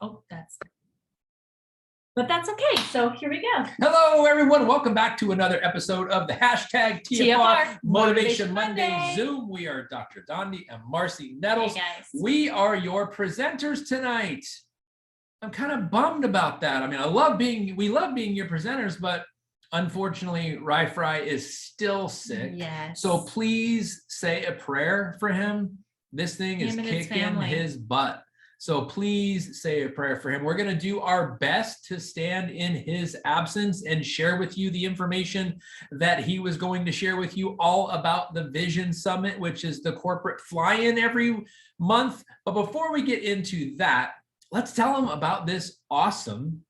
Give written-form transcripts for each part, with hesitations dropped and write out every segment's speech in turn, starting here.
Oh, but that's okay. So here we go. Hello, everyone. Welcome back to another episode of the hashtag TFR Motivation Monday Monday Zoom. We are Dr. Dondi and Marcy Nettles. Hey guys. We are your presenters tonight. I'm kind of bummed about that. I mean, we love being your presenters, but unfortunately, Fry is still sick. Yes. So please say a prayer for him. This thing is kicking his butt. So please say a prayer for him. We're going to do our best to stand in his absence and share with you the information that he was going to share with you all about the Vision Summit, which is the corporate fly-in every month. But before we get into that, let's tell them about this awesome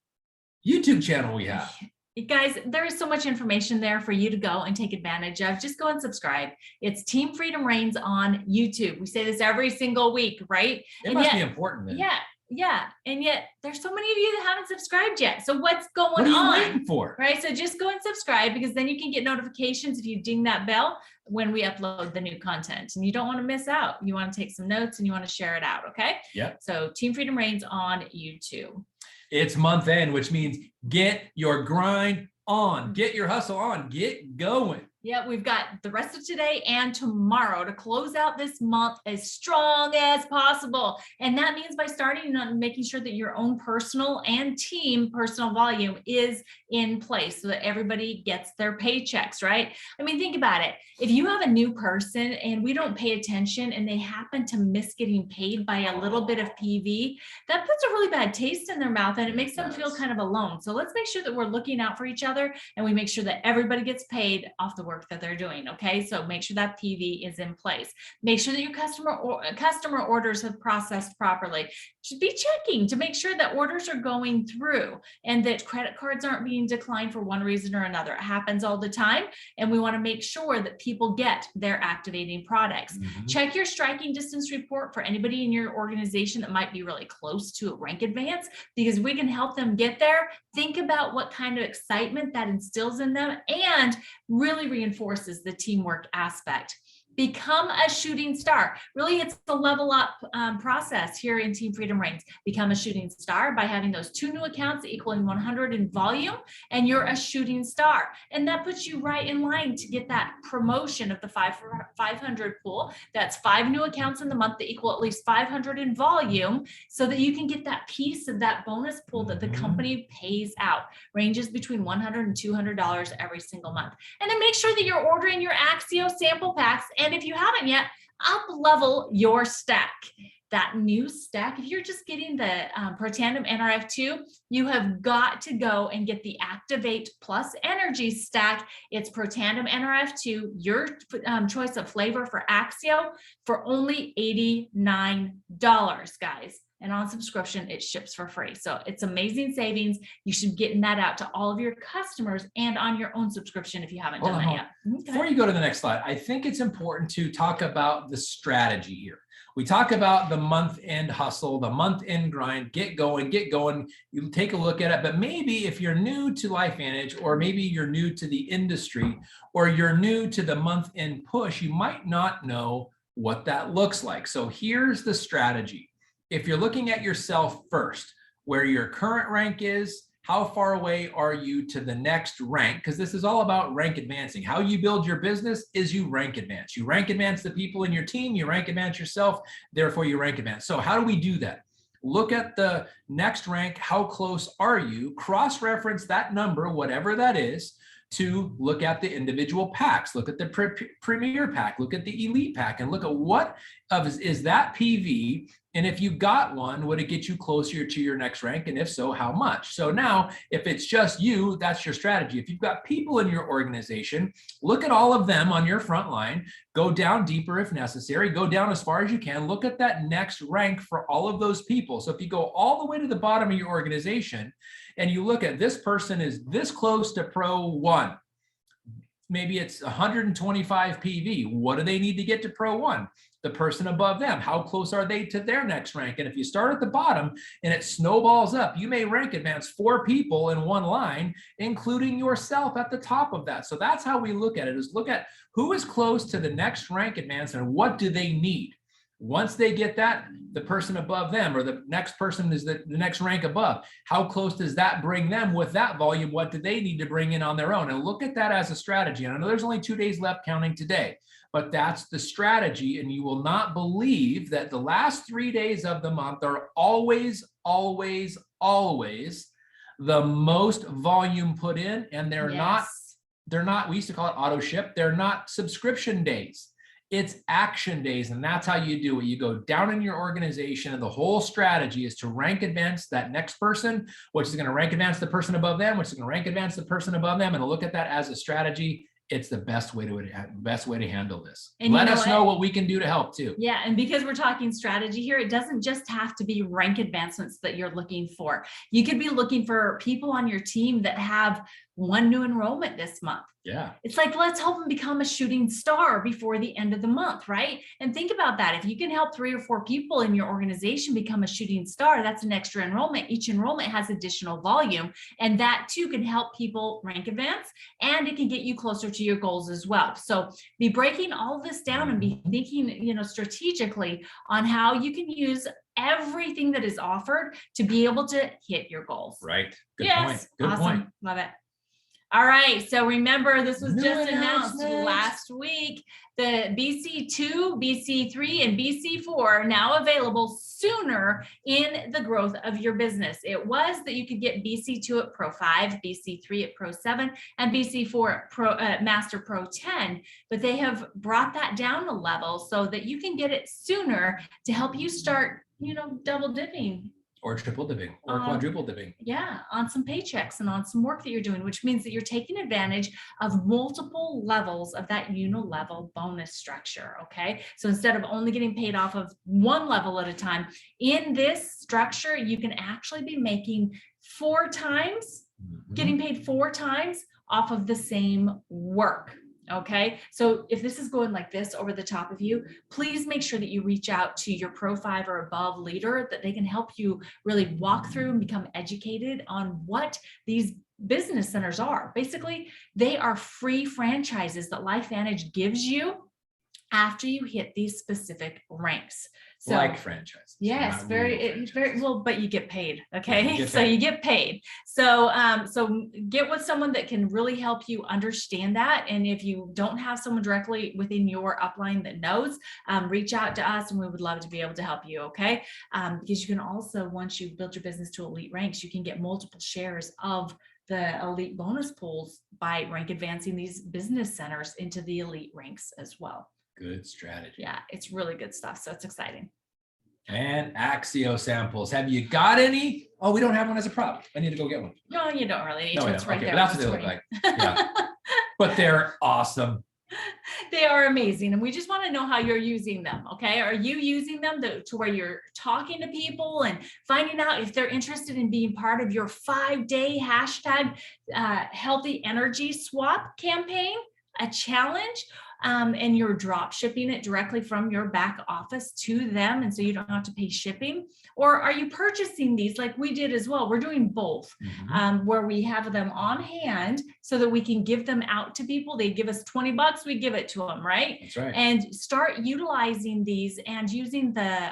YouTube channel we have. Guys, there is so much information there for you to go and take advantage of. Just go and subscribe. It's Team Freedom Reigns on YouTube. We say this every single week, right? It must be important then. Yeah. And yet there's so many of you that haven't subscribed yet. So what's going on? What are you waiting for? Right? So just go and subscribe, because then you can get notifications if you ding that bell when we upload the new content, and you don't want to miss out. You want to take some notes and you want to share it out. Okay. Yeah. So Team Freedom Reigns on YouTube. It's month end, which means get your grind on, get your hustle on, get going. Yeah, we've got the rest of today and tomorrow to close out this month as strong as possible. And that means by starting on making sure that your own personal and team personal volume is in place so that everybody gets their paychecks, right? I mean, think about it. If you have a new person and we don't pay attention and they happen to miss getting paid by a little bit of PV, that puts a really bad taste in their mouth and it makes them feel kind of alone. So let's make sure that we're looking out for each other and we make sure that everybody gets paid off the work that they're doing. Okay. So make sure that PV is in place. Make sure that your customer orders have processed properly. Should be checking to make sure that orders are going through and that credit cards aren't being declined for one reason or another. It happens all the time. And we want to make sure that people get their activating products. Mm-hmm. Check your striking distance report for anybody in your organization that might be really close to a rank advance, because we can help them get there. Think about what kind of excitement that instills in them and really reinforces the teamwork aspect. Become a shooting star. Really, it's the level up process here in Team Freedom Reigns. Become a shooting star by having those 2 new accounts equaling 100 in volume, and you're a shooting star. And that puts you right in line to get that promotion of the 500 pool. That's 5 new accounts in the month that equal at least 500 in volume, so that you can get that piece of that bonus pool that the company pays out. Ranges between $100 and $200 every single month. And then make sure that you're ordering your Axio sample packs. And if you haven't yet, up level your stack. That new stack, if you're just getting the Pro Tandem NRF2, you have got to go and get the Activate Plus Energy stack. It's Pro Tandem NRF2, your choice of flavor for Axio, for only $89, guys. And on subscription, it ships for free. So it's amazing savings. You should be getting that out to all of your customers and on your own subscription if you haven't done that yet. Okay. Before you go to the next slide, I think it's important to talk about the strategy here. We talk about the month-end hustle, the month-end grind, get going. You take a look at it. But maybe if you're new to LifeVantage, or maybe you're new to the industry, or you're new to the month-end push, you might not know what that looks like. So here's the strategy. If you're looking at yourself first, where your current rank is, how far away are you to the next rank? Because this is all about rank advancing. How you build your business is you rank advance. You rank advance the people in your team, you rank advance yourself, therefore you rank advance. So how do we do that? Look at the next rank. How close are you? Cross-reference that number, whatever that is, to look at the individual packs. Look at the Premier pack, look at the Elite pack, and look at what is that PV. And if you got one, would it get you closer to your next rank? And if so, how much? So now, if it's just you, that's your strategy. If you've got people in your organization, look at all of them on your front line, go down deeper if necessary, go down as far as you can, look at that next rank for all of those people. So if you go all the way to the bottom of your organization and you look at this person is this close to Pro 1, maybe it's 125 PV. What do they need to get to Pro 1? The person above them, how close are they to their next rank? And if you start at the bottom and it snowballs up, you may rank advance 4 people in one line, including yourself at the top of that. So that's how we look at it, is look at who is close to the next rank advance and what do they need. Once they get that, the person above them or the next person is the next rank above. How close does that bring them with that volume? What do they need to bring in on their own? And look at that as a strategy. And I know there's only 2 days left counting today, but that's the strategy. And you will not believe that the last 3 days of the month are always, always, always the most volume put in. And they're not, we used to call it auto ship. They're not subscription days. It's action days. And that's how you do it. You go down in your organization, and the whole strategy is to rank advance that next person, which is going to rank advance the person above them, which is going to rank advance the person above them, and look at that as a strategy. It's the best way to handle this. And let us know what we can do to help too. Yeah. And because we're talking strategy here, it doesn't just have to be rank advancements that you're looking for. You could be looking for people on your team that have one new enrollment this month. Yeah. It's like, let's help them become a shooting star before the end of the month, right? And think about that. If you can help 3 or 4 people in your organization become a shooting star, that's an extra enrollment. Each enrollment has additional volume, and that too can help people rank advance, and it can get you closer to your goals as well. So be breaking all of this down and be thinking, strategically on how you can use everything that is offered to be able to hit your goals. Right. Good point. Good awesome. point. Love it. All right. So remember, this was New just announced announcement. last week. The BC2, BC3, and BC4 are now available sooner in the growth of your business. It was that you could get BC2 at Pro 5, BC3 at Pro 7, and BC4 at Pro Master Pro 10. But they have brought that down a level so that you can get it sooner to help you start, double dipping. Or triple dipping or quadruple dipping. Yeah, on some paychecks and on some work that you're doing, which means that you're taking advantage of multiple levels of that level bonus structure. Okay. So instead of only getting paid off of one level at a time, in this structure, you can actually be making 4 times, getting paid 4 times off of the same work. Okay. So if this is going like this over the top of you, please make sure that you reach out to your Pro 5 or above leader, that they can help you really walk through and become educated on what these business centers are. Basically, they are free franchises that LifeVantage gives you after you hit these specific ranks. So, like franchise. Yes, very well, but you get paid. Okay. You get paid. So get with someone that can really help you understand that. And if you don't have someone directly within your upline that knows, reach out to us and we would love to be able to help you. Okay. Because you can also, once you build your business to elite ranks, you can get multiple shares of the elite bonus pools by rank advancing these business centers into the elite ranks as well. Good strategy. Yeah, it's really good stuff. So it's exciting. And Axio samples. Have you got any? Oh, we don't have one as a prop. I need to go get one. No, you don't really need to. It's right there. That's what they look like. Yeah. But they're awesome. They are amazing. And we just want to know how you're using them. Okay. Are you using them to where you're talking to people and finding out if they're interested in being part of your 5-day hashtag healthy energy swap campaign, a challenge? And you're drop shipping it directly from your back office to them, and so you don't have to pay shipping? Or are you purchasing these like we did as well? We're doing both, where we have them on hand so that we can give them out to people. They give us $20, we give it to them, right? That's right. And start utilizing these and using the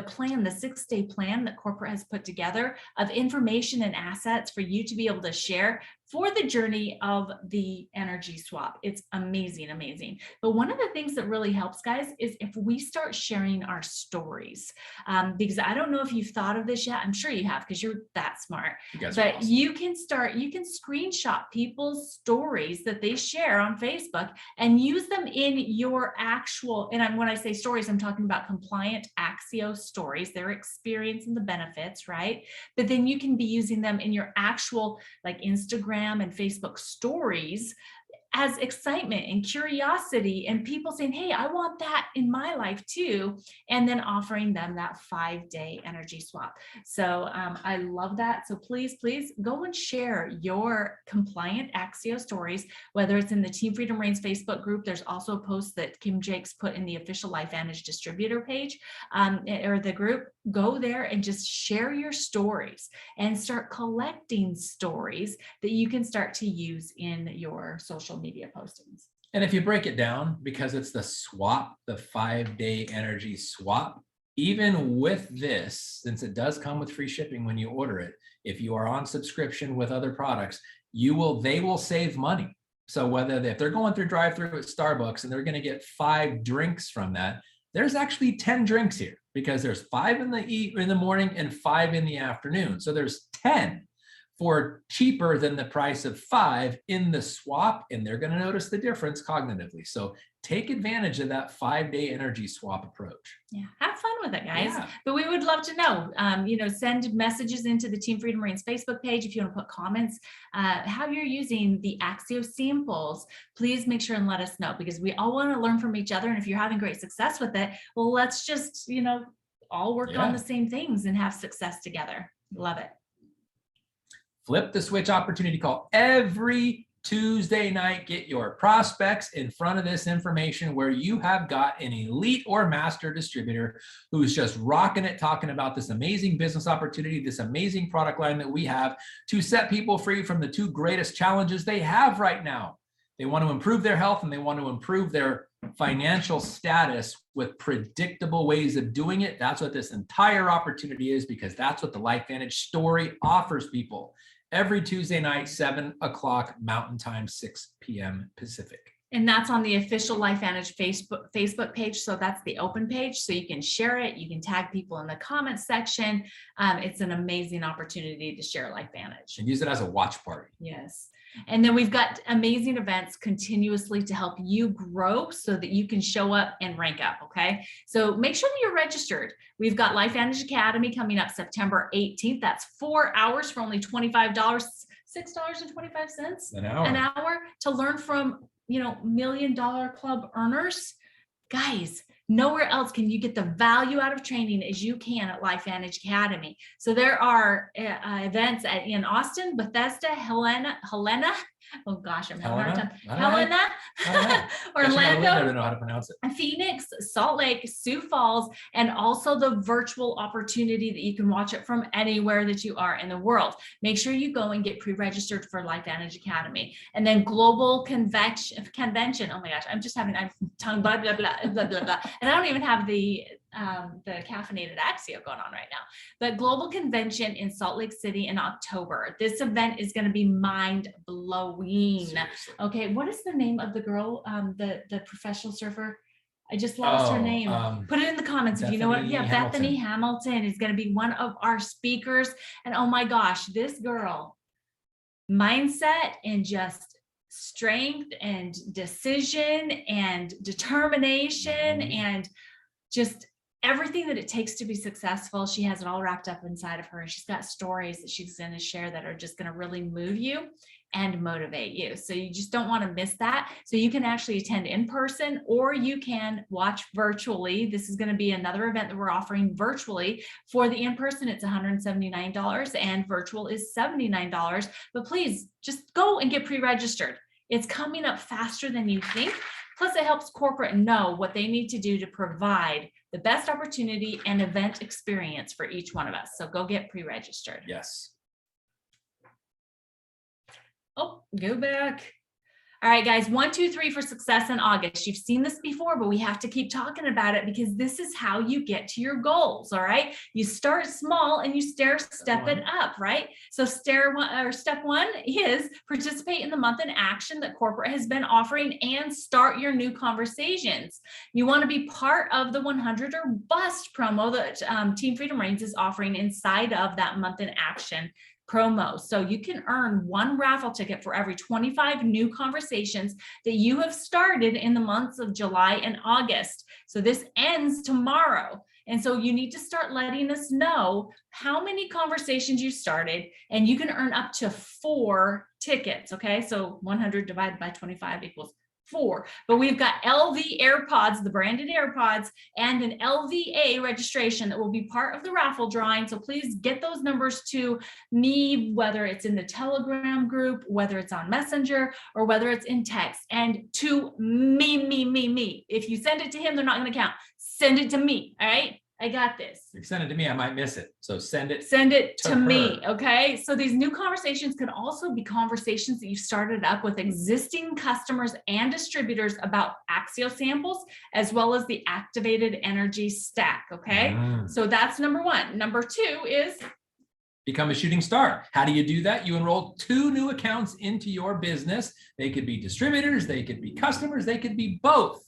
plan, the 6-day plan that corporate has put together of information and assets for you to be able to share for the journey of the energy swap. It's amazing, amazing. But one of the things that really helps, guys, is if we start sharing our stories, because I don't know if you've thought of this yet. I'm sure you have, because you're that smart. But awesome. You can screenshot people's stories that they share on Facebook and use them in your actual, and when I say stories, I'm talking about compliant Axio stories, their experience and the benefits, right? But then you can be using them in your actual like Instagram and Facebook stories as excitement and curiosity and people saying, hey, I want that in my life too. And then offering them that 5-day energy swap. So I love that. So please go and share your compliant Axio stories, whether it's in the Team Freedom Reigns Facebook group. There's also a post that Kim Jakes put in the official LifeVantage distributor page or the group. Go there and just share your stories and start collecting stories that you can start to use in your social media postings. And if you break it down, because it's the swap, the 5-day energy swap, even with this, since it does come with free shipping when you order it, if you are on subscription with other products, they will save money. So if they're going through drive-through at Starbucks and they're going to get 5 drinks from that, there's actually 10 drinks here because there's 5 in the morning and 5 in the afternoon. So there's 10 for cheaper than the price of 5 in the swap, and they're going to notice the difference cognitively. So take advantage of that 5-day energy swap approach. Yeah, have fun with it, guys. Yeah. But we would love to know. Send messages into the Team Freedom Reigns Facebook page if you want to put comments. How you're using the Axio samples, please make sure and let us know, because we all want to learn from each other. And if you're having great success with it, well, let's just all work on the same things and have success together. Love it. Flip the switch opportunity call every Tuesday night. Get your prospects in front of this information where you have got an elite or master distributor who's just rocking it, talking about this amazing business opportunity, this amazing product line that we have to set people free from the 2 greatest challenges they have right now. They want to improve their health and they want to improve their financial status with predictable ways of doing it. That's what this entire opportunity is, because that's what the LifeVantage story offers people. Every Tuesday night, 7 o'clock Mountain Time, 6 p.m. Pacific. And that's on the official LifeVantage Facebook page. So that's the open page. So you can share it. You can tag people in the comments section. It's an amazing opportunity to share LifeVantage. And use it as a watch party. Yes. And then we've got amazing events continuously to help you grow so that you can show up and rank up. Okay. So make sure that you're registered. We've got LifeVantage Academy coming up September 18th. That's 4 hours for only $25, $6.25 an hour to learn from, $1 million club earners. Guys, nowhere else can you get the value out of training as you can at LifeVantage Academy. So there are events in Austin, Bethesda, Helena. Oh gosh, I'm having a hard time. Helena, Orlando, I don't know how to pronounce it. Phoenix, Salt Lake, Sioux Falls, and also the virtual opportunity that you can watch it from anywhere that you are in the world. Make sure you go and get pre-registered for LifeVantage Academy. And then Global Convention. Oh my gosh, I'm tongue blah blah blah blah blah blah, and I don't even have the caffeinated Axio going on right now. But Global Convention in Salt Lake City in October. This event is going to be mind blowing. Seriously. Okay, what is the name of the girl, the professional surfer? I just lost her name. Put it in the comments if you know what. Yeah, Bethany Hamilton is going to be one of our speakers. And oh my gosh, this girl, mindset and just strength and decision and determination and just everything that it takes to be successful. She has it all wrapped up inside of her, and she's got stories that she's going to share that are just going to really move you and motivate you. So you just don't want to miss that. So you can actually attend in person, or you can watch virtually. This is going to be another event that we're offering virtually. For the in-person, it's $179 and virtual is $79. But please just go and get pre-registered. It's coming up faster than you think. Plus, it helps corporate know what they need to do to provide the best opportunity and event experience for each one of us. So go get pre-registered. Yes. Oh, go back. All right, guys, 1, 2, 3 for success in August. You've seen this before, but we have to keep talking about it because this is how you get to your goals. All right. You start small and you step it up, right? So step 1 is participate in the month in action that corporate has been offering and start your new conversations. You want to be part of the 100 or bust promo that Team Freedom Reigns is offering inside of that month in action promo. So you can earn 1 raffle ticket for every 25 new conversations that you have started in the months of July and August. So this ends tomorrow. And so you need to start letting us know how many conversations you started, and you can earn up to 4 tickets. Okay. So 100 divided by 25 equals 4. But we've got LV AirPods, the branded AirPods, and an LVA registration that will be part of the raffle drawing. So please get those numbers to me, whether it's in the Telegram group, whether it's on Messenger, or whether it's in text. And to me. If you send it to him, they're not going to count. Send it to me. All right. I got this. If you send it to me, I might miss it. So send it To me. her. Okay. So these new conversations could also be conversations that you started up with existing customers and distributors about Axio samples, as well as the activated energy stack. Okay. So that's number one. Number two is become a shooting star. How do you do that? You enroll 2 new accounts into your business. They could be distributors, they could be customers, they could be both.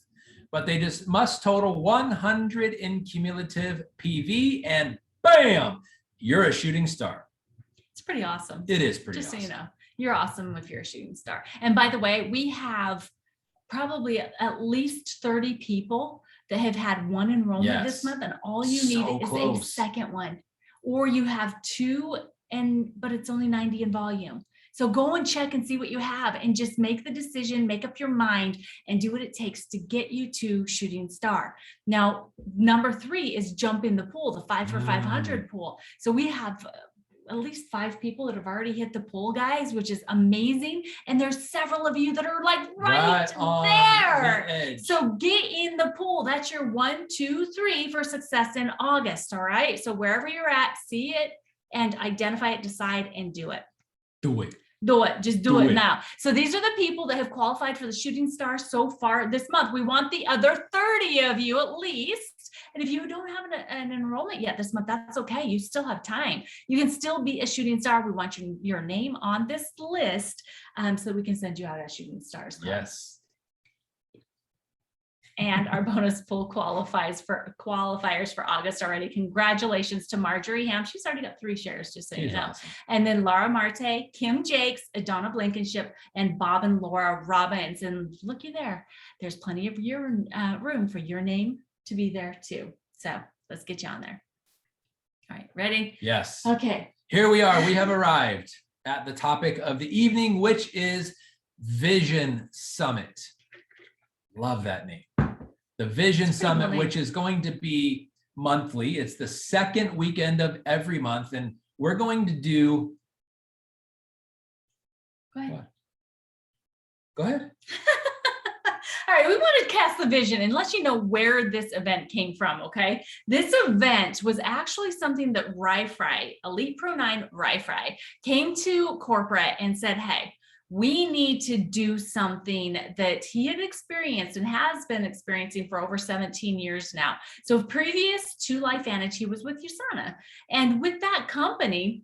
But they just must total 100 in cumulative PV, and bam, you're a shooting star. it's pretty awesome. It is pretty Just awesome. so you know, you're awesome if you're a shooting star. And by the way, we have probably at least 30 people that have had one enrollment this month, and all you need So is close. a second one. Or you have 2 but it's only 90 in volume. So go and check and see what you have and just make the decision, make up your mind, and do what it takes to get you to shooting star. Now, number 3 is jump in the pool, the 5 for 500 pool. So we have at least 5 people that have already hit the pool, guys, which is amazing. And there's several of you that are like right on there. the edge. So get in the pool. That's your 1, 2, 3 for success in August. All right. So wherever you're at, see it and identify it, decide, and do it. Do it. Do it. Just do it now. So these are the people that have qualified for the shooting star so far this month. We want the other 30 of you at least. And if you don't have an enrollment yet this month, that's okay. You still have time. You can still be a shooting star. We want your name on this list so we can send you out as shooting stars. Yes. And our bonus pool qualifiers for August already. Congratulations to Marjorie Ham. She's already got 3 shares, just so you know. Awesome. And then Laura Marte, Kim Jakes, Adonna Blankenship, and Bob and Laura Robbins. And looky there, there's plenty of room for your name to be there too. So let's get you on there. All right, ready? Yes. Okay. Here we are. We have arrived at the topic of the evening, which is Vision Summit. Love that name. The Vision Summit, which is going to be monthly. It's the second weekend of every month. And we're going to do. Go ahead. Go ahead. All right, we want to cast the vision and let you know where this event came from, okay? This event was actually something that RiFri, Elite Pro 9 RiFri, came to corporate and said, hey, we need to do something that he had experienced and has been experiencing for over 17 years now. So previous to LifeVantage, he was with USANA. And with that company,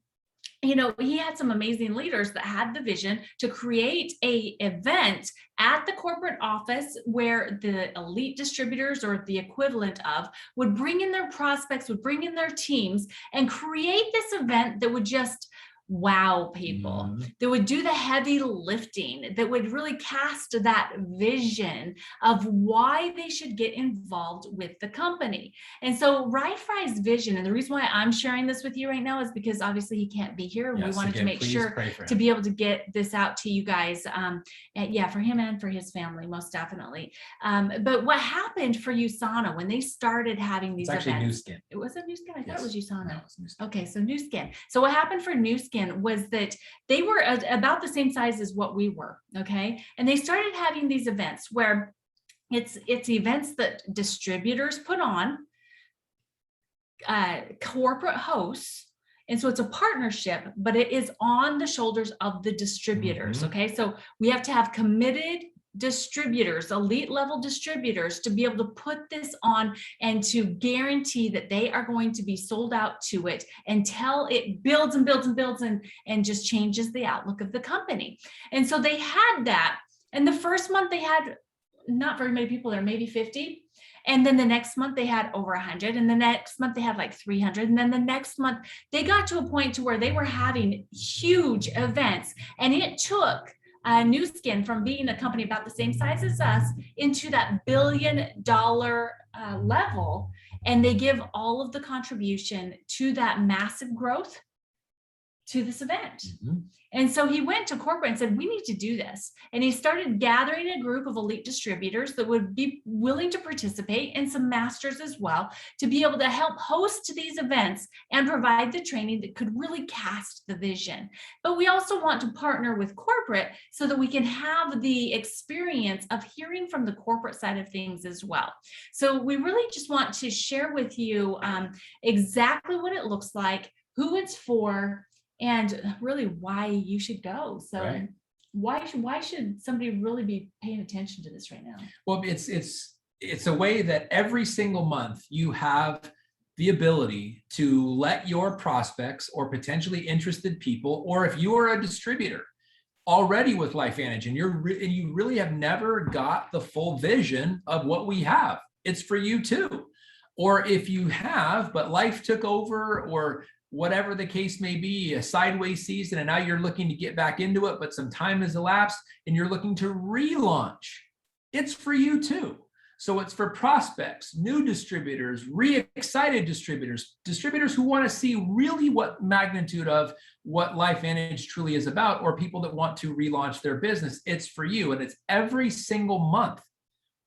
you know, he had some amazing leaders that had the vision to create a event at the corporate office where the elite distributors or the equivalent of would bring in their prospects, would bring in their teams and create this event that would just wow people, that would do the heavy lifting, that would really cast that vision of why they should get involved with the company. And so RiFri's vision, and the reason why I'm sharing this with you right now is because obviously he can't be here. Yes, we wanted to make sure to be able to get this out to you guys. And yeah, for him and for his family, most definitely. But what happened for USANA when they started having these events? Actually, New Skin. It wasn't New Skin. I thought it was USANA. No, it was New Skin. Okay, so New Skin. So what happened for New Skin was that they were about the same size as what we were, okay? And they started having these events where it's events that distributors put on, corporate hosts, and so it's a partnership, but it is on the shoulders of the distributors, okay? So we have to have committed distributors, elite level distributors, to be able to put this on and to guarantee that they are going to be sold out to it until it builds and builds and builds and just changes the outlook of the company. And so they had that. And the first month they had not very many people there, maybe 50. And then the next month they had over 100. And the next month they had like 300. And then the next month they got to a point to where they were having huge events. And it took New Skin from being a company about the same size as us into that $1 billion level. And they give all of the contribution to that massive growth to this event. Mm-hmm. And so he went to corporate and said, we need to do this. And he started gathering a group of elite distributors that would be willing to participate, and some masters as well, to be able to help host these events and provide the training that could really cast the vision. But we also want to partner with corporate so that we can have the experience of hearing from the corporate side of things as well. So we really just want to share with you exactly what it looks like, who it's for, and really why you should go. So Right. why should somebody really be paying attention to this right now? Well, it's a way that every single month you have the ability to let your prospects or potentially interested people, or if you are a distributor already with LifeVantage and you really have never got the full vision of what we have, it's for you too. Or if you have, but life took over, or whatever the case may be, a sideways season, and now you're looking to get back into it, but some time has elapsed and you're looking to relaunch, it's for you too. So it's for prospects, new distributors, re-excited distributors, distributors who want to see really what magnitude of what LifeVantage truly is about, or people that want to relaunch their business. It's for you. And it's every single month.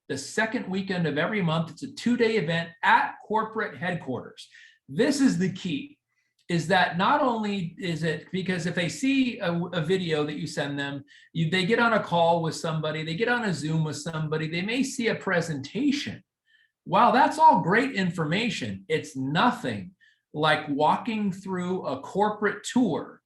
The second weekend of every month. It's a 2-day event at corporate headquarters. This is the key, is that not only is it, because if they see a video that you send them, they get on a call with somebody, they get on a Zoom with somebody, they may see a presentation. Wow, that's all great information. It's nothing like walking through a corporate tour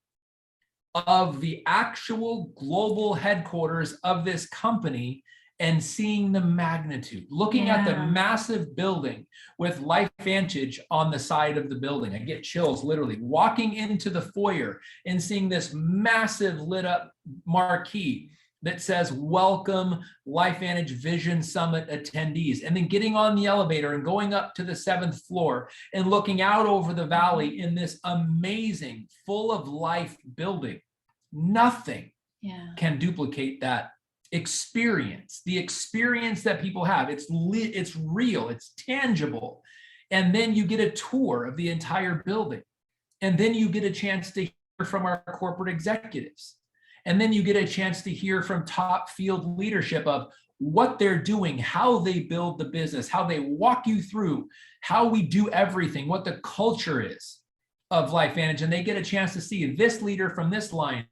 of the actual global headquarters of this company and seeing the magnitude, looking at the massive building with LifeVantage on the side of the building. I get chills literally walking into the foyer and seeing this massive lit up marquee that says, welcome LifeVantage Vision Summit attendees, and then getting on the elevator and going up to the 7th floor and looking out over the valley in this amazing, full of life building. Nothing can duplicate that experience, the experience that people have. It's real, it's tangible. And then you get a tour of the entire building. And then you get a chance to hear from our corporate executives. And then you get a chance to hear from top field leadership of what they're doing, how they build the business, how they walk you through, how we do everything, what the culture is of LifeVantage. And they get a chance to see this leader from this line,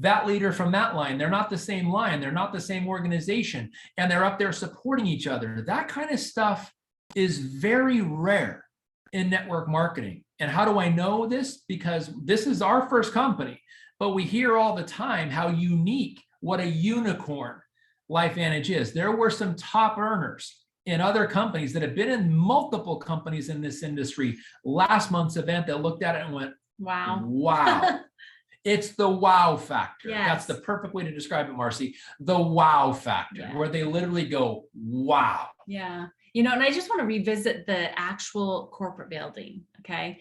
that leader from that line. They're not the same line. They're not the same organization. And they're up there supporting each other. That kind of stuff is very rare in network marketing. And how do I know this? Because this is our first company, but we hear all the time how unique, what a unicorn LifeVantage is. There were some top earners in other companies that have been in multiple companies in this industry last month's event that looked at it and went, wow. It's the wow factor. Yes. That's the perfect way to describe it, Marcy. The wow factor, where they literally go, wow. Yeah. You know, and I just want to revisit the actual corporate building. Okay.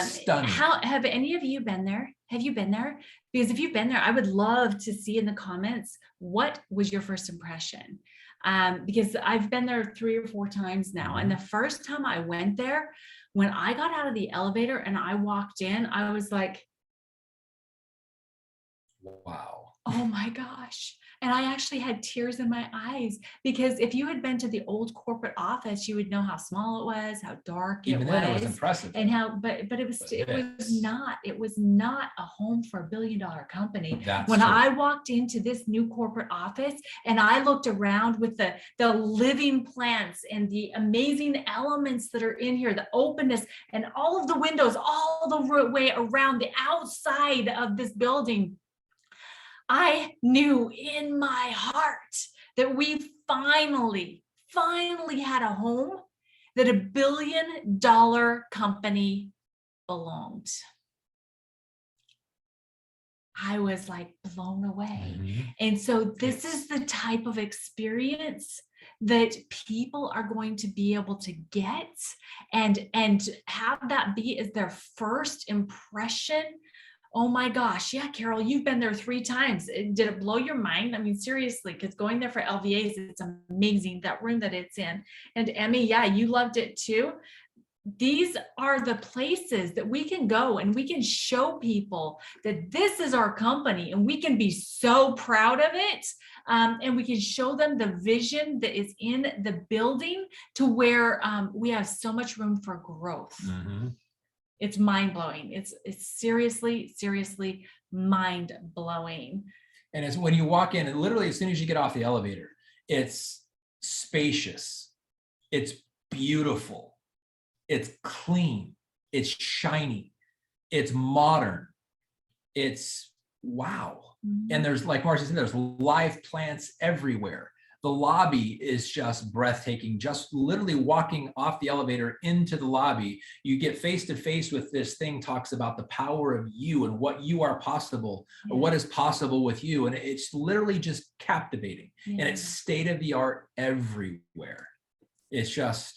Stunning. Have any of you been there? Have you been there? Because if you've been there, I would love to see in the comments, what was your first impression? Because I've been there 3 or 4 times now. And the first time I went there, when I got out of the elevator and I walked in, I was like, wow. Oh my gosh. And I actually had tears in my eyes, because if you had been to the old corporate office, you would know how small it was, how dark Even it then, was, it was impressive. and how, but it was not a home for a $1 billion company. That's when true. I walked into this new corporate office and I looked around with the living plants and the amazing elements that are in here, the openness and all of the windows all the way around the outside of this building, I knew in my heart that we finally had a home that a $1 billion company belonged. I was like blown away. And so this is the type of experience that people are going to be able to get and have that be as their first impression. Oh my gosh. Yeah, Carol, you've been there 3 times. Did it blow your mind? I mean, seriously, because going there for LVAs, it's amazing, that room that it's in. And Emmy, yeah, you loved it too. these are the places that we can go and we can show people that this is our company and we can be so proud of it. And we can show them the vision that is in the building to where we have so much room for growth. Mhm. It's mind blowing. It's seriously, seriously mind blowing. And it's when you walk in, and literally as soon as you get off the elevator, it's spacious, it's beautiful, it's clean, it's shiny, it's modern, it's wow. And there's, like Marcia said, there's live plants everywhere. The lobby is just breathtaking. Just literally walking off the elevator into the lobby, you get face to face with this thing, talks about the power of you and what you are possible, or what is possible with you. And it's literally just captivating. And it's state of the art everywhere. It's just,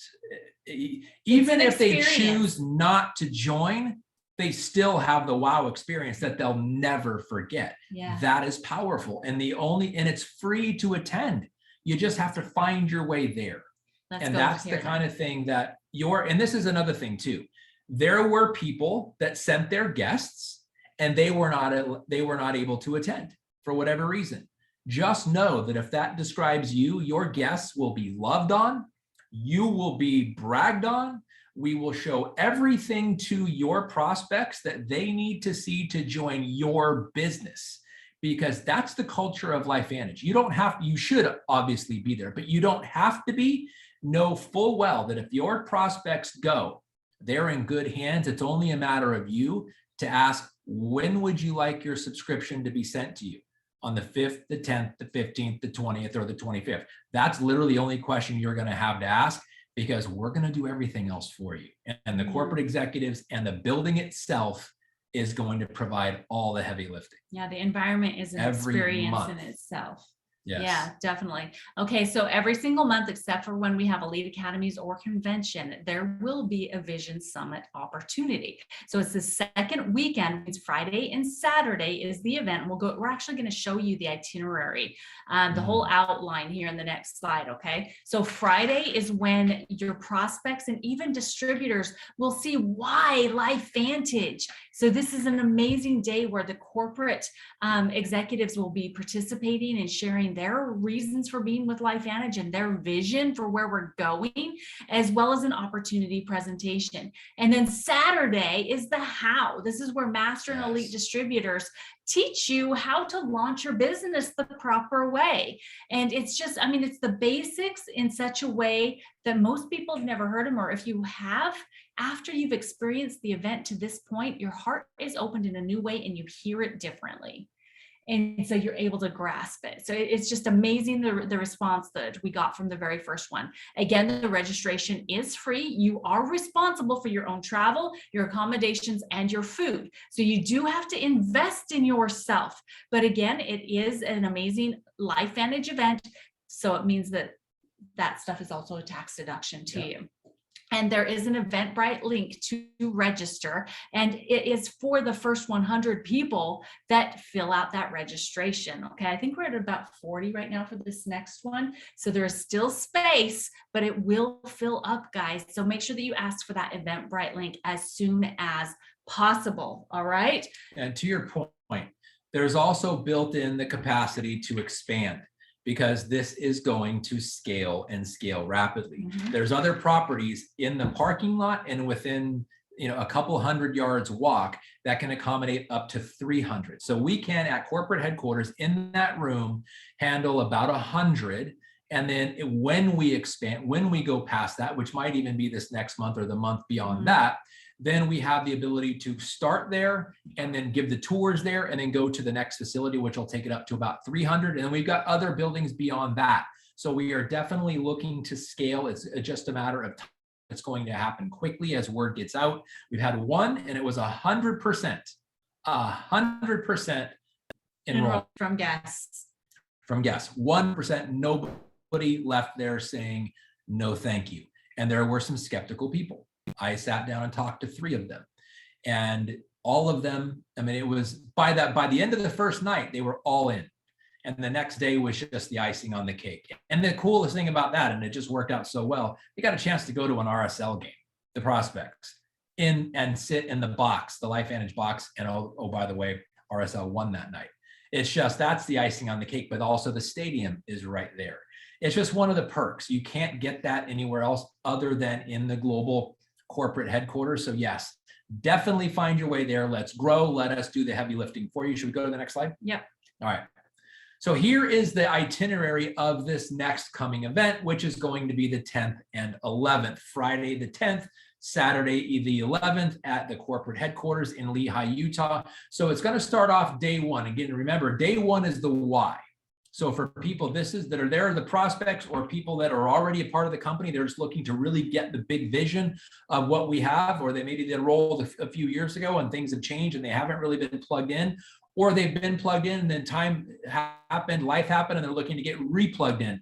even if they choose not to join, they still have the wow experience that they'll never forget. That is powerful. And it's free to attend. You just have to find your way there. And that's the kind of thing that and this is another thing too. There were people that sent their guests and they were not able to attend for whatever reason. Just know that if that describes you, your guests will be loved on, you will be bragged on. We will show everything to your prospects that they need to see to join your business, because that's the culture of LifeVantage. You should obviously be there, but you don't have to be. Know full well that if your prospects go, they're in good hands. It's only a matter of you to ask, when would you like your subscription to be sent to you? On the 5th, the 10th, the 15th, the 20th, or the 25th. That's literally the only question you're going to have to ask, because we're going to do everything else for you. And the corporate executives and the building itself is going to provide all the heavy lifting. Yeah, the environment is an experience in itself. Yes. Yeah, definitely. Okay, so every single month, except for when we have Elite Academies or convention, there will be a Vision Summit opportunity. So it's the second weekend. It's Friday and Saturday is the event. We're actually going to show you the itinerary, the whole outline here in the next slide. Okay, so Friday is when your prospects and even distributors will see why LifeVantage. So this is an amazing day where the corporate executives will be participating and sharing their reasons for being with LifeVantage and their vision for where we're going, as well as an opportunity presentation. And then Saturday is the how. This is where master and elite distributors teach you how to launch your business the proper way. And it's just, it's the basics in such a way that most people have never heard them, or if you have, after you've experienced the event to this point, your heart is opened in a new way and you hear it differently. And so you're able to grasp it. So it's just amazing, the response that we got from the very first one. Again, the registration is free. You are responsible for your own travel, your accommodations, and your food. So you do have to invest in yourself. But again, it is an amazing LifeVantage event. So it means that stuff is also a tax deduction to you. And there is an Eventbrite link to register, and it is for the first 100 people that fill out that registration. Okay, I think we're at about 40 right now for this next one. So there is still space, but it will fill up, guys. So make sure that you ask for that Eventbrite link as soon as possible. All right. And to your point, there's also built in the capacity to expand, because this is going to scale and scale rapidly. There's other properties in the parking lot and within a couple hundred yards walk that can accommodate up to 300. So we can, at corporate headquarters in that room, handle about 100. And then when we expand, when we go past that, which might even be this next month or the month beyond that, then we have the ability to start there and then give the tours there and then go to the next facility, which will take it up to about 300. And we've got other buildings beyond that. So we are definitely looking to scale. It's just a matter of time. It's going to happen quickly as word gets out. We've had one, and it was 100% enrolled from guests. 1%. Nobody left there saying no, thank you. And there were some skeptical people. I sat down and talked to 3 of them, and all of them, it was by the end of the first night, they were all in. And the next day was just the icing on the cake. And the coolest thing about that, and it just worked out so well, they got a chance to go to an RSL game. the prospects in and sit in the box, the LifeVantage box. And oh, by the way, RSL won that night. It's just, that's the icing on the cake, but also the stadium is right there. It's just one of the perks. You can't get that anywhere else other than in the global corporate headquarters. So yes, definitely find your way there. Let's grow. Let us do the heavy lifting for you. Should we go to the next slide? Yep. All right. So here is the itinerary of this next coming event, which is going to be the 10th and 11th, Friday the 10th, Saturday the 11th at the corporate headquarters in Lehi, Utah. So it's going to start off day one. Again, remember, day one is the why. So for people that are there, the prospects or people that are already a part of the company, they're just looking to really get the big vision of what we have, or maybe they enrolled a few years ago and things have changed and they haven't really been plugged in, or they've been plugged in and then time happened, life happened, and they're looking to get replugged in.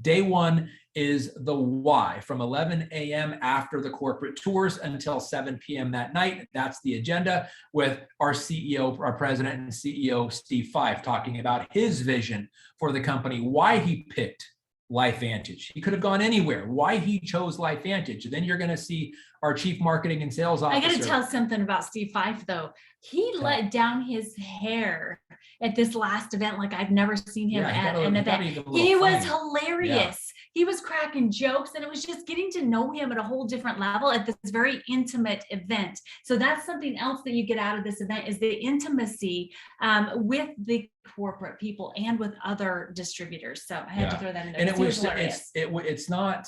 Day one is the why, from 11 a.m. after the corporate tours until 7 p.m. that night. That's the agenda, with our CEO, our president and CEO, Steve Fife, talking about his vision for the company, why he picked LifeVantage. He could have gone anywhere, why he chose LifeVantage. And then you're going to see our chief marketing and sales officer. I got to tell something about Steve Fife, though. He let down his hair at this last event like I've never seen him at an event. He was hilarious. Yeah. He was cracking jokes, and it was just getting to know him at a whole different level at this very intimate event. So that's something else that you get out of this event, is the intimacy with the corporate people and with other distributors. So I had to throw that in there. And it's not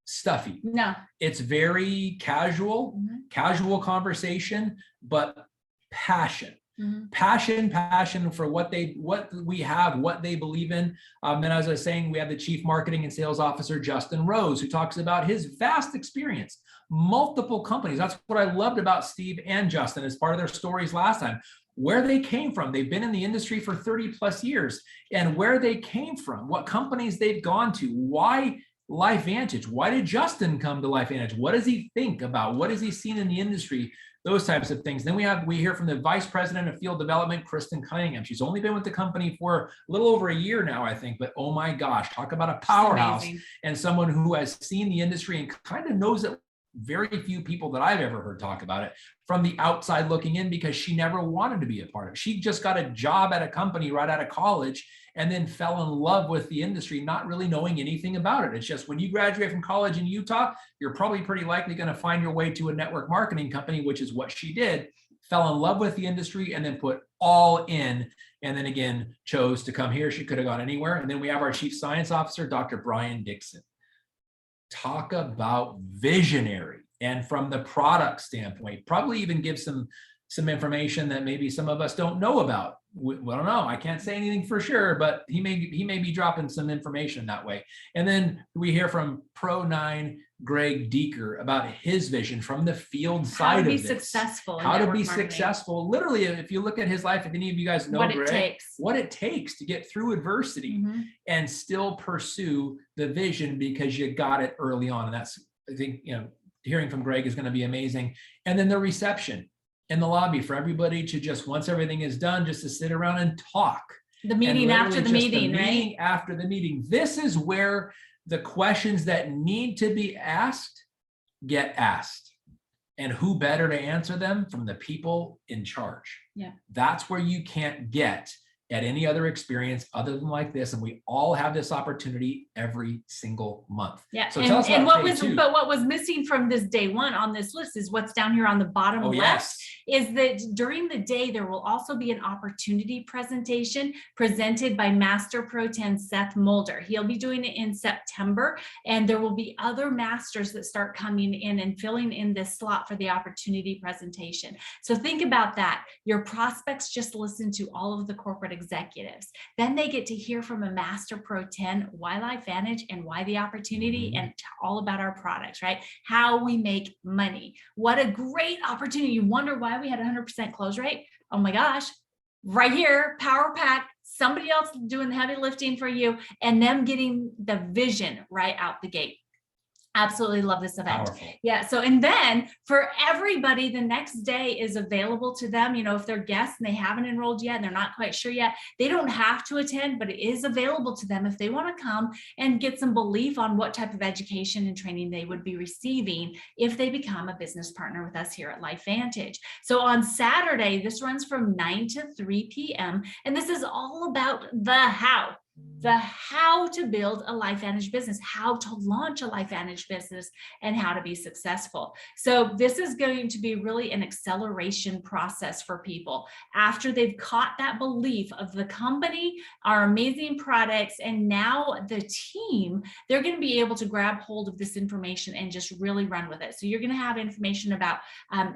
stuffy. No, it's very casual, casual conversation, but passion. Passion for what we have, what they believe in. And as I was saying, we have the chief marketing and sales officer, Justin Rose, who talks about his vast experience, multiple companies. That's what I loved about Steve and Justin as part of their stories last time, where they came from. They've been in the industry for 30 plus years, and where they came from, what companies they've gone to, why LifeVantage, why did Justin come to LifeVantage? What does he think about? What has he seen in the industry? Those types of things. Then we hear from the vice president of field development, Kristen Cunningham. She's only been with the company for a little over a year now, I think, but oh my gosh, talk about a powerhouse and someone who has seen the industry and kind of knows it. Very few people that I've ever heard talk about it from the outside looking in, because she never wanted to be a part of it. She just got a job at a company right out of college and then fell in love with the industry, not really knowing anything about it. It's just, when you graduate from college in Utah, you're probably pretty likely going to find your way to a network marketing company, which is what she did, fell in love with the industry and then put all in, and then again, chose to come here. She could have gone anywhere. And then we have our chief science officer, Dr. Brian Dixon. Talk about visionary, and from the product standpoint, probably even give some information that maybe some of us don't know about. I don't know. I can't say anything for sure, but he may be dropping some information that way. And then we hear from Pro 9 Greg Deeker about his vision from the field side of this. How to be successful. Literally, if you look at his life, if any of you guys know Greg, what it takes to get through adversity and still pursue the vision, because you got it early on. And that's, I think, hearing from Greg is going to be amazing. And then the reception in the lobby for everybody to just, once everything is done, just to sit around and talk. The meeting after the meeting, right? After the meeting. This is where the questions that need to be asked get asked. And who better to answer them from the people in charge? Yeah. That's where you can't get at any other experience other than like this. And we all have this opportunity every single month. Yeah. So tell us about what was missing from this day one on this list is what's down here on the bottom left, is that during the day, there will also be an opportunity presentation presented by Master Pro 10 Seth Mulder. He'll be doing it in September, and there will be other masters that start coming in and filling in this slot for the opportunity presentation. So think about that. Your prospects just listen to all of the corporate executives. Then they get to hear from a Master Pro 10 why LifeVantage and why the opportunity, and all about our products, right? How we make money. What a great opportunity. You wonder why we had 100% close rate? Oh my gosh, right here, power pack, somebody else doing the heavy lifting for you, and them getting the vision right out the gate. Absolutely love this event. Powerful. Yeah. So, and then for everybody, the next day is available to them. You know, if they're guests and they haven't enrolled yet and they're not quite sure yet, they don't have to attend, but it is available to them if they want to come and get some belief on what type of education and training they would be receiving if they become a business partner with us here at LifeVantage. So on Saturday, this runs from 9 to 3 p.m. And this is all about the how to build a LifeVantage business, how to launch a LifeVantage business, and how to be successful. So this is going to be really an acceleration process for people after they've caught that belief of the company, our amazing products, and now the team. They're going to be able to grab hold of this information and just really run with it. So you're going to have information about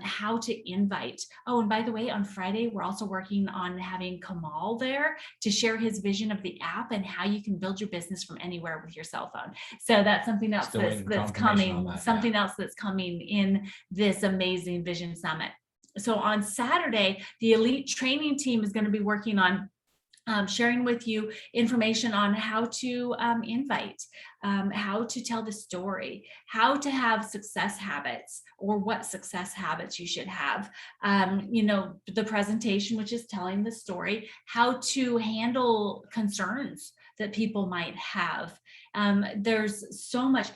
how to invite. Oh, and by the way, on Friday, we're also working on having Kamal there to share his vision of the app and how you can build your business from anywhere with your cell phone. So that's something else that's coming, something else that's coming in this amazing Vision Summit. So on Saturday, the elite training team is going to be working on sharing with you information on how to invite, how to tell the story, how to have success habits, or what success habits you should have. You know, the presentation, which is telling the story, how to handle concerns that people might have. There's so much.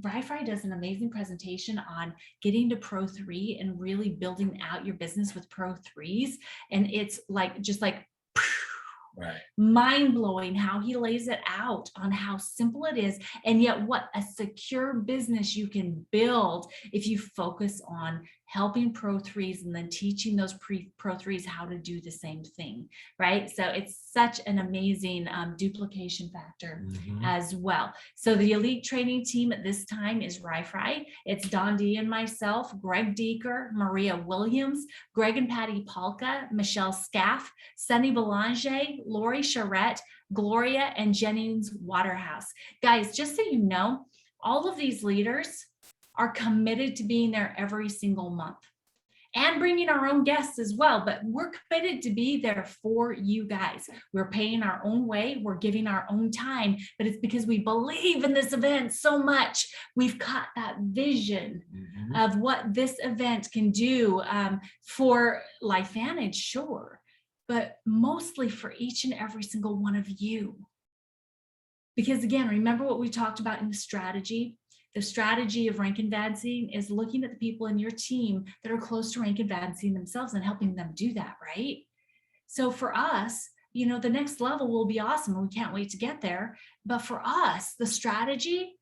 Wi-Fi does an amazing presentation on getting to Pro 3 and really building out your business with Pro 3s. And it's like, just like, right. Mind-blowing how he lays it out on how simple it is, and yet what a secure business you can build if you focus on helping Pro 3s and then teaching those Pro 3s how to do the same thing, right? So it's such an amazing duplication factor as well. So the elite training team at this time is Ri-Fri. It's Don D and myself, Greg Deeker, Maria Williams, Greg and Patty Palka, Michelle Scaff, Sunny Belanger, Lori Charette, Gloria, and Jennings Waterhouse. Guys, just so you know, all of these leaders are committed to being there every single month and bringing our own guests as well. But we're committed to be there for you guys. We're paying our own way. We're giving our own time, but it's because we believe in this event so much. We've caught that vision of what this event can do for LifeVantage, sure, but mostly for each and every single one of you. Because again, remember what we talked about in the strategy? The strategy of rank advancing is looking at the people in your team that are close to rank advancing themselves and helping them do that, right? So for us, you know, the next level will be awesome and we can't wait to get there. But for us, the strategy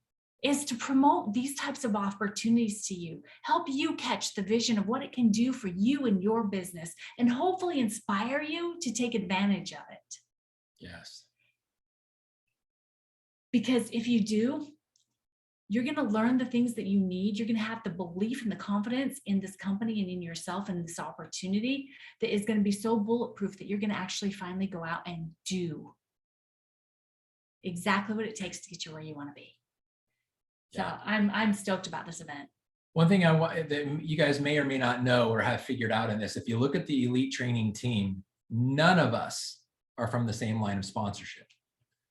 is to promote these types of opportunities to you, help you catch the vision of what it can do for you and your business, and hopefully inspire you to take advantage of it. Yes. Because if you do, you're going to learn the things that you need. You're going to have the belief and the confidence in this company and in yourself and this opportunity that is going to be so bulletproof that you're going to actually finally go out and do exactly what it takes to get you where you want to be. So Yeah. I'm stoked about this event. One thing I want that you guys may or may not know or have figured out in this, if you look at the elite training team, none of us are from the same line of sponsorship.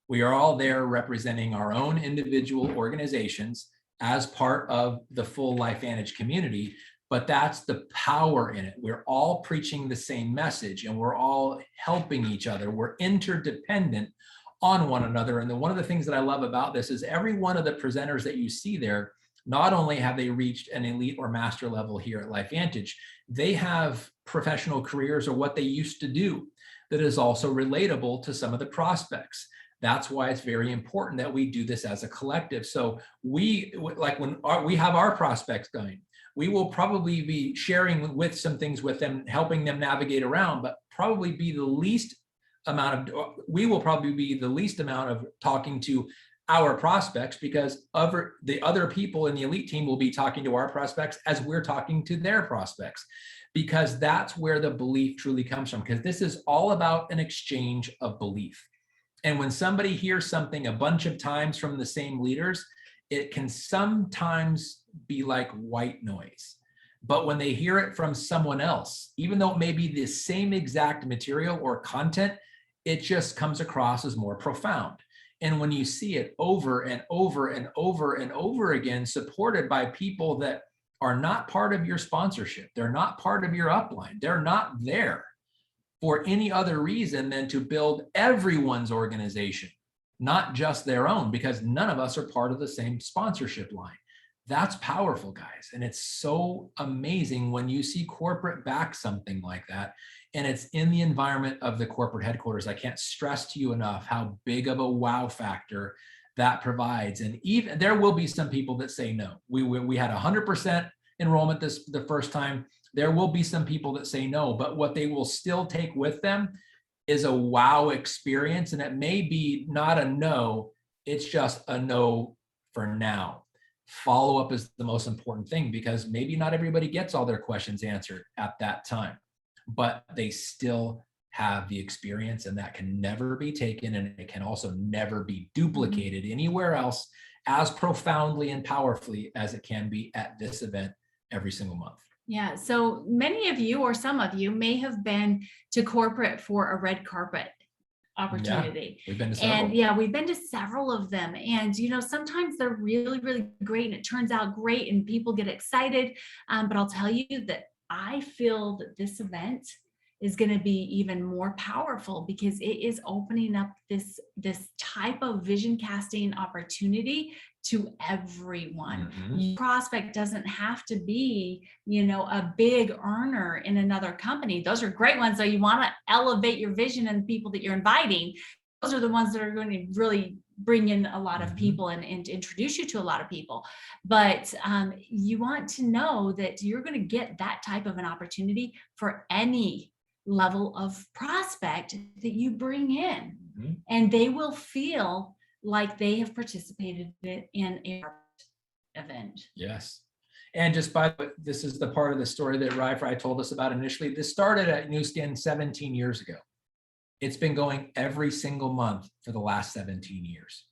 We are all there representing our own individual organizations as part of the full LifeVantage community, but that's the power in it. We're all preaching the same message and we're all helping each other. We're interdependent on one another. And then one of the things that I love about this is every one of the presenters that you see there, not only have they reached an elite or master level here at LifeVantage, they have professional careers or what they used to do that is also relatable to some of the prospects. That's why it's very important that we do this as a collective. So we, like when we have our prospects going, we will probably be sharing with some things with them, helping them navigate around, but probably be the least amount of, we will probably be the least amount of talking to our prospects, because the other people in the elite team will be talking to our prospects as we're talking to their prospects, because that's where the belief truly comes from, because this is all about an exchange of belief. And when somebody hears something a bunch of times from the same leaders, it can sometimes be like white noise. But when they hear it from someone else, even though it may be the same exact material or content, it just comes across as more profound. And when you see it over and over and over and over again, supported by people that are not part of your sponsorship, they're not part of your upline, they're not there for any other reason than to build everyone's organization, not just their own, because none of us are part of the same sponsorship line. That's powerful, guys. And it's so amazing when you see corporate back something like that. And it's in the environment of the corporate headquarters. I can't stress to you enough how big of a wow factor that provides. And even there will be some people that say no. We had 100% enrollment the first time. There will be some people that say no, but what they will still take with them is a wow experience. And it may be not a no, it's just a no for now. Follow-up is the most important thing, because maybe not everybody gets all their questions answered at that time, but they still have the experience, and that can never be taken, and it can also never be duplicated anywhere else as profoundly and powerfully as it can be at this event every single month. Yeah. So many of you, or some of you, may have been to corporate for a red carpet opportunity. We've been to several. And yeah, we've been to several of them. And, sometimes they're really, really great, and it turns out great and people get excited. But I'll tell you that I feel that this event is going to be even more powerful, because it is opening up this type of vision casting opportunity to everyone. Your prospect doesn't have to be, a big earner in another company. Those are great ones. So you want to elevate your vision and the people that you're inviting. Those are the ones that are going to really bring in a lot of people and introduce you to a lot of people. But you want to know that you're going to get that type of an opportunity for any level of prospect that you bring in, and they will feel like they have participated in a event. Yes. And just by the way, this is the part of the story that Rai told us about initially. This started at Newskin 17 years ago. It's been going every single month for the last 17 years.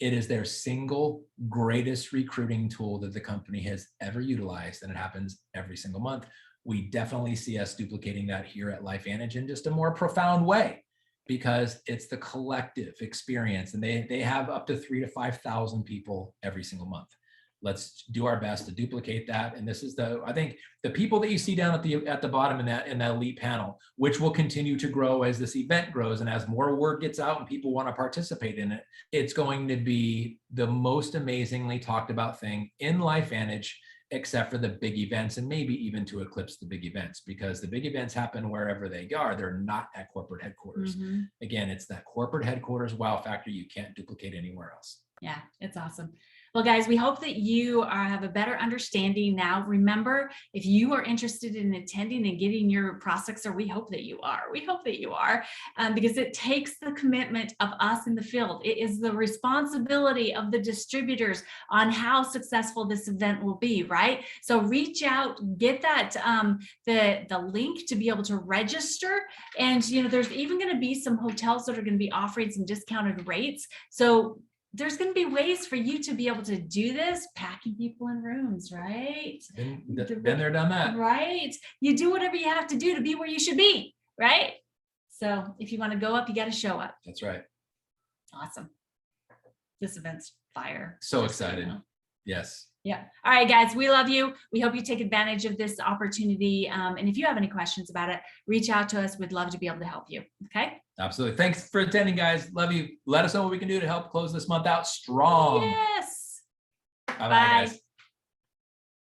It is their single greatest recruiting tool that the company has ever utilized, and it happens every single month. We definitely see us duplicating that here at LifeVantage in just a more profound way, because it's the collective experience, and they have up to 3,000 to 5,000 people every single month. Let's do our best to duplicate that. And this is I think the people that you see down at the bottom in that elite panel, which will continue to grow as this event grows and as more word gets out and people want to participate in it. It's going to be the most amazingly talked about thing in LifeVantage, except for the big events, and maybe even to eclipse the big events, because the big events happen wherever they are. They're not at corporate headquarters. Again, it's that corporate headquarters wow factor you can't duplicate anywhere else. Yeah, it's awesome. Well, guys, we hope that you have a better understanding now. Remember, if you are interested in attending and getting your prospects, or we hope that you are, because it takes the commitment of us in the field. It is the responsibility of the distributors on how successful this event will be, right? So reach out, get that, the link to be able to register. And, there's even going to be some hotels that are going to be offering some discounted rates. So there's going to be ways for you to be able to do this, packing people in rooms, right? Been there, done that. Right. You do whatever you have to do to be where you should be, right? So if you want to go up, you got to show up. That's right. Awesome. This event's fire. So excited. Yes. Yeah. All right, guys, we love you. We hope you take advantage of this opportunity. And if you have any questions about it, reach out to us. We'd love to be able to help you. Okay. Absolutely. Thanks for attending, guys. Love you. Let us know what we can do to help close this month out strong. Yes. Bye-bye, guys.